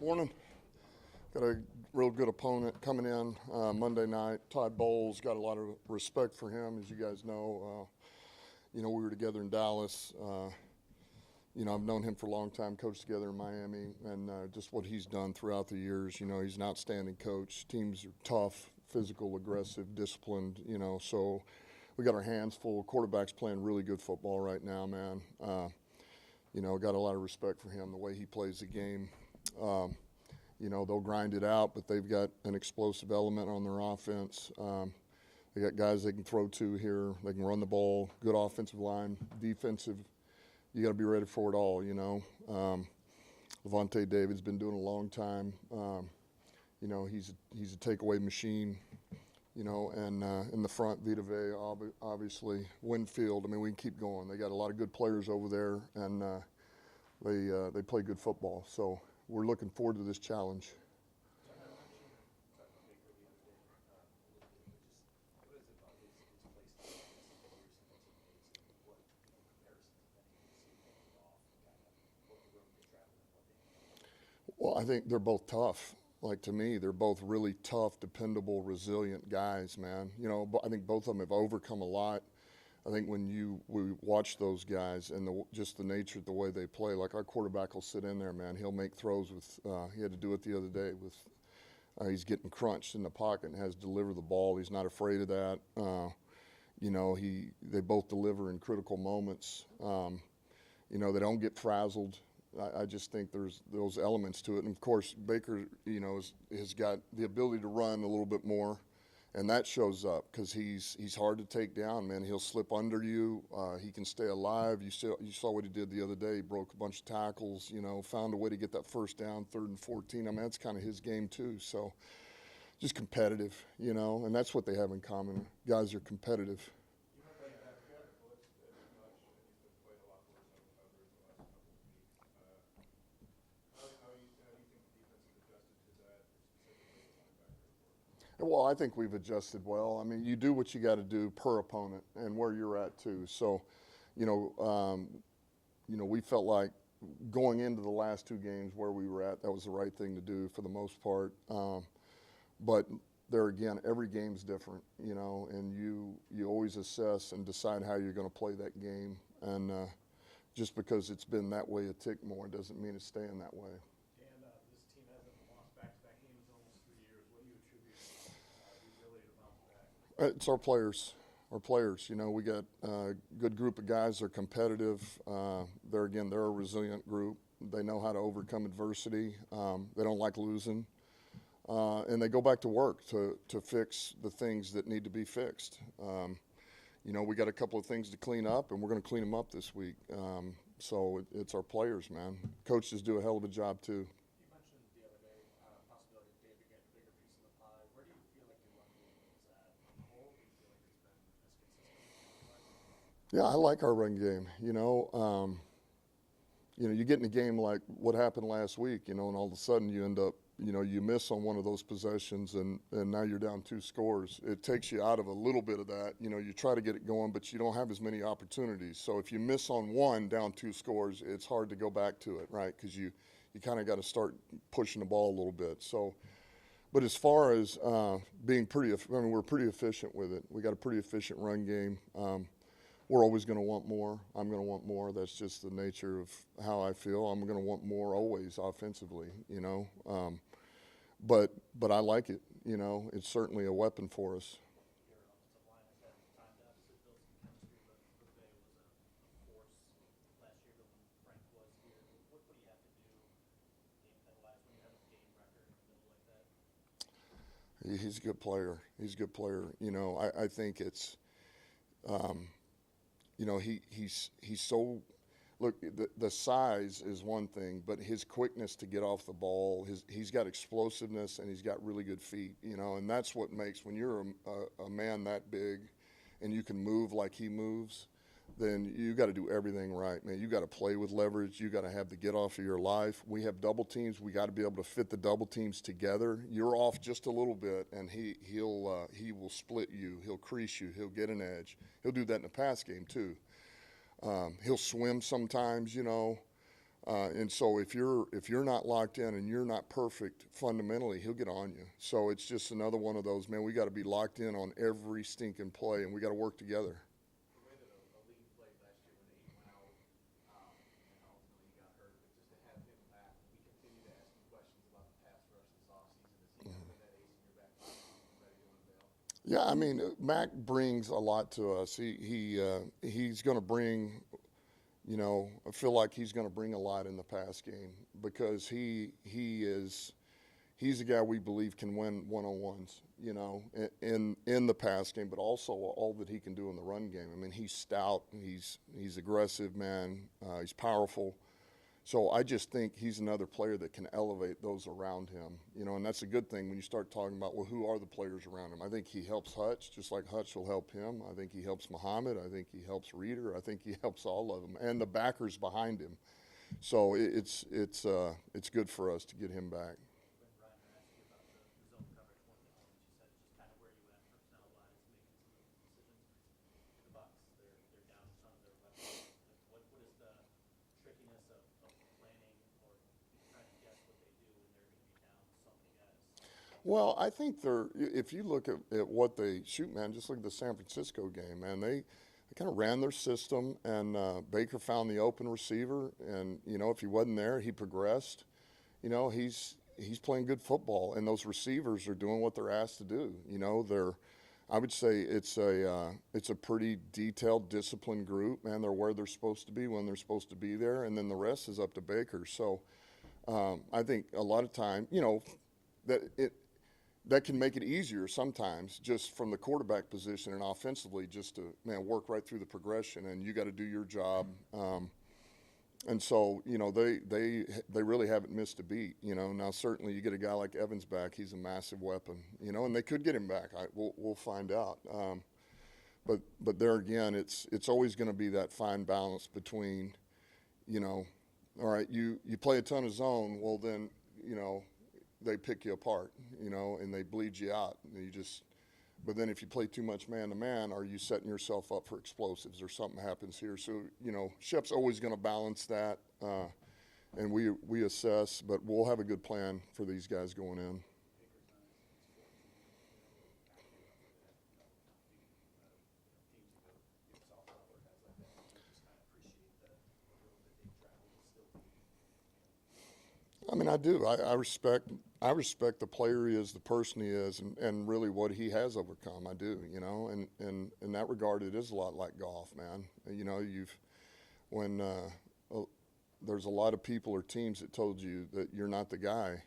Morning. Got a real good opponent coming in Monday night. Todd Bowles, got a lot of respect for him, as you guys know. We were together in Dallas. I've known him for a long time, coached together in Miami, and just what he's done throughout the years. He's an outstanding coach. Teams are tough, physical, aggressive, disciplined, so we got our hands full. Quarterback's playing really good football right now, man. Got a lot of respect for him, the way he plays the game. They'll grind it out, but they've got an explosive element on their offense. They got guys they can throw to here. They can run the ball, good offensive line, defensive. You got to be ready for it all, Levante David's been doing it a long time. He's a takeaway machine, and in the front, Vita Vea, obviously, Winfield. We can keep going. They got a lot of good players over there, and they play good football. So we're looking forward to this challenge. Well, I think they're both tough. Like, to me, they're both really tough, dependable, resilient guys, man. I think both of them have overcome a lot. I think when we watch those guys and just the nature of the way they play, like our quarterback will sit in there, man. He'll make throws with, he had to do it the other day with, he's getting crunched in the pocket and has to deliver the ball. He's not afraid of that. They both deliver in critical moments. They don't get frazzled. I just think there's those elements to it. And, of course, Baker, has got the ability to run a little bit more, and that shows up because he's hard to take down, man. He'll slip under you. He can stay alive. You saw what he did the other day. He broke a bunch of tackles, found a way to get that first down, 3rd and 14. That's kind of his game too. So just competitive, and that's what they have in common. Guys are competitive. Well, I think we've adjusted well. You do what you got to do per opponent and where you're at too. So, we felt like going into the last two games where we were at, that was the right thing to do for the most part. But there again, every game's different, and you always assess and decide how you're going to play that game. And just because it's been that way a tick more doesn't mean it's staying that way. It's our players. We got a good group of guys. They're competitive. They're a resilient group. They know how to overcome adversity. They don't like losing. And they go back to work to fix the things that need to be fixed. We got a couple of things to clean up, and we're going to clean them up this week. So it's our players, man. Coaches do a hell of a job, too. Yeah, I like our run game. You get in a game like what happened last week, and all of a sudden you end up, you miss on one of those possessions, and now you're down 2 scores. It takes you out of a little bit of that. You try to get it going, but you don't have as many opportunities. So if you miss on one, down 2 scores, it's hard to go back to it, right? Because you kind of got to start pushing the ball a little bit. So, but as far as being we're pretty efficient with it. We got a pretty efficient run game. We're always going to want more. I'm going to want more. That's just the nature of how I feel. I'm going to want more always offensively, But I like it, It's certainly a weapon for us. He's a good player. I think it's he's so – look, the size is one thing, but his quickness to get off the ball, he's got explosiveness, and he's got really good feet, and that's what makes – when you're a man that big and you can move like he moves, then you got to do everything right, man. You got to play with leverage. You got to have the get off of your life. We have double teams. We got to be able to fit the double teams together. You're off just a little bit, and he will split you. He'll crease you. He'll get an edge. He'll do that in the pass game too. He'll swim sometimes, And so if you're not locked in and you're not perfect fundamentally, he'll get on you. So it's just another one of those, man, we got to be locked in on every stinking play, and we got to work together. The way that a league played last year when Aiden went out, and ultimately he got hurt, but just to have him back, we continue to ask him questions about the pass rush this offseason. Is he kind of that ace in your back pocket ready to unveil? Yeah, I mean, Mac brings a lot to us. He's going to bring. I feel like he's going to bring a lot in the pass game because he's a guy we believe can win one-on-ones, in the pass game, but also all that he can do in the run game. I mean, he's stout, he's aggressive, man, he's powerful. So I just think he's another player that can elevate those around him, and that's a good thing when you start talking about, well, who are the players around him? I think he helps Hutch, just like Hutch will help him. I think he helps Muhammad. I think he helps Reeder. I think he helps all of them, and the backers behind him. So it's good for us to get him back. When Ryan asked you about the zone coverage one to one, you said just kind of where you at personnel-wise, making some of those decisions. The Bucs, they're down a ton of their weapons. What is the trickiness of planning or trying to guess what they do when they're going to be down so many guys? Well, I think if you look at what they shoot, man, just look at the San Francisco game, man. They kind of ran their system, and Baker found the open receiver, and, if he wasn't there, he progressed. He's playing good football, and those receivers are doing what they're asked to do. I would say it's a pretty detailed, disciplined group, man. They're where they're supposed to be when they're supposed to be there, and then the rest is up to Baker. So I think a lot of time, that can make it easier sometimes just from the quarterback position and offensively just to, man, work right through the progression, and you got to do your job. And so, they really haven't missed a beat, Now, certainly you get a guy like Evans back, he's a massive weapon, and they could get him back. We'll find out. But there again, it's always going to be that fine balance between, all right, you play a ton of zone, well then, they pick you apart, and they bleed you out. And but then if you play too much man-to-man, are you setting yourself up for explosives or something happens here? So, Shep's always going to balance that, and we assess, but we'll have a good plan for these guys going in. I mean, I do. I respect the player he is, the person he is, and really what he has overcome. I do, and in that regard, it is a lot like golf, man. There's a lot of people or teams that told you that you're not the guy,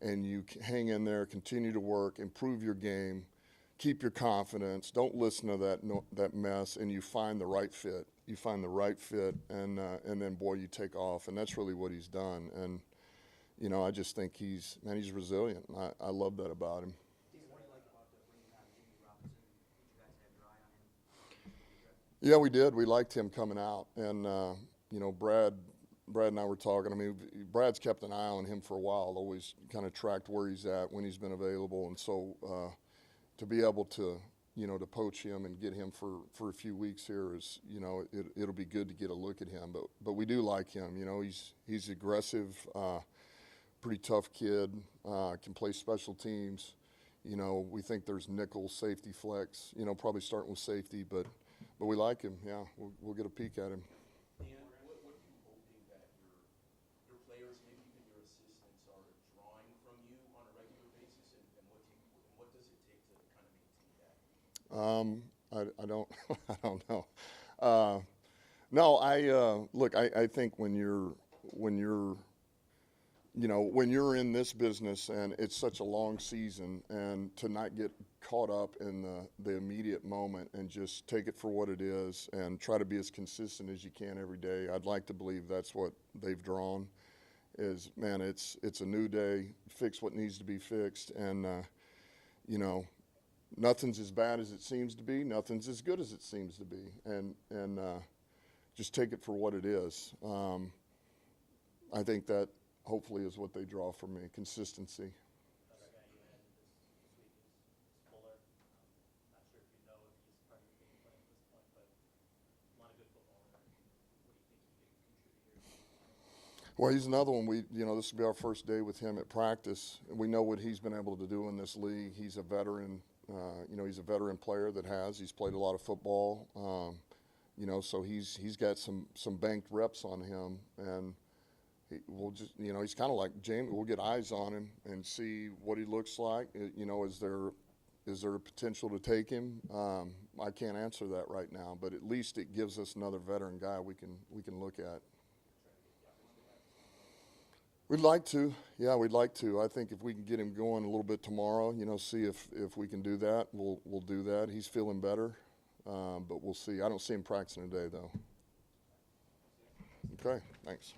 and you hang in there, continue to work, improve your game, keep your confidence, don't listen to that mess, and you find the right fit. You find the right fit, and then, boy, you take off, and that's really what he's done. And I just think he's resilient. I love that about him. What do you like about bringing on Jimmy Robinson? Did you guys have your eye on him? Yeah, we did. We liked him coming out, and Brad and I were talking. I mean, Brad's kept an eye on him for a while. Always kind of tracked where he's at when he's been available, and so to be able to to poach him and get him for a few weeks here is it'll be good to get a look at him. But we do like him. He's aggressive. Pretty tough kid, can play special teams. We think there's nickel, safety, flex, probably starting with safety, but we like him. Yeah, we'll get a peek at him. Dan, what are you hoping that your players, maybe even your assistants, are drawing from you on a regular basis, and what does it take to kind of maintain that? I don't I don't know. No, look. I think when you're in this business and it's such a long season, and to not get caught up in the immediate moment and just take it for what it is and try to be as consistent as you can every day, I'd like to believe that's what they've drawn is, man, it's a new day, fix what needs to be fixed, and, nothing's as bad as it seems to be, nothing's as good as it seems to be, and just take it for what it is. I think that hopefully is what they draw from me, consistency. Another guy you added this week is Fuller. Not sure if you know if he's part of your game plan at this point, but a lot of good football there. What do you think he could contribute here? Well, he's another one. This will be our first day with him at practice. We know what he's been able to do in this league. He's a veteran. He's a veteran player he's played a lot of football. So he's got some banked reps on him, and we'll just, he's kind of like Jamie. We'll get eyes on him and see what he looks like. Is there a potential to take him? I can't answer that right now, but at least it gives us another veteran guy we can look at. We'd like to. Yeah, we'd like to. I think if we can get him going a little bit tomorrow, see if we can do that, we'll do that. He's feeling better, but we'll see. I don't see him practicing today, though. Okay, thanks.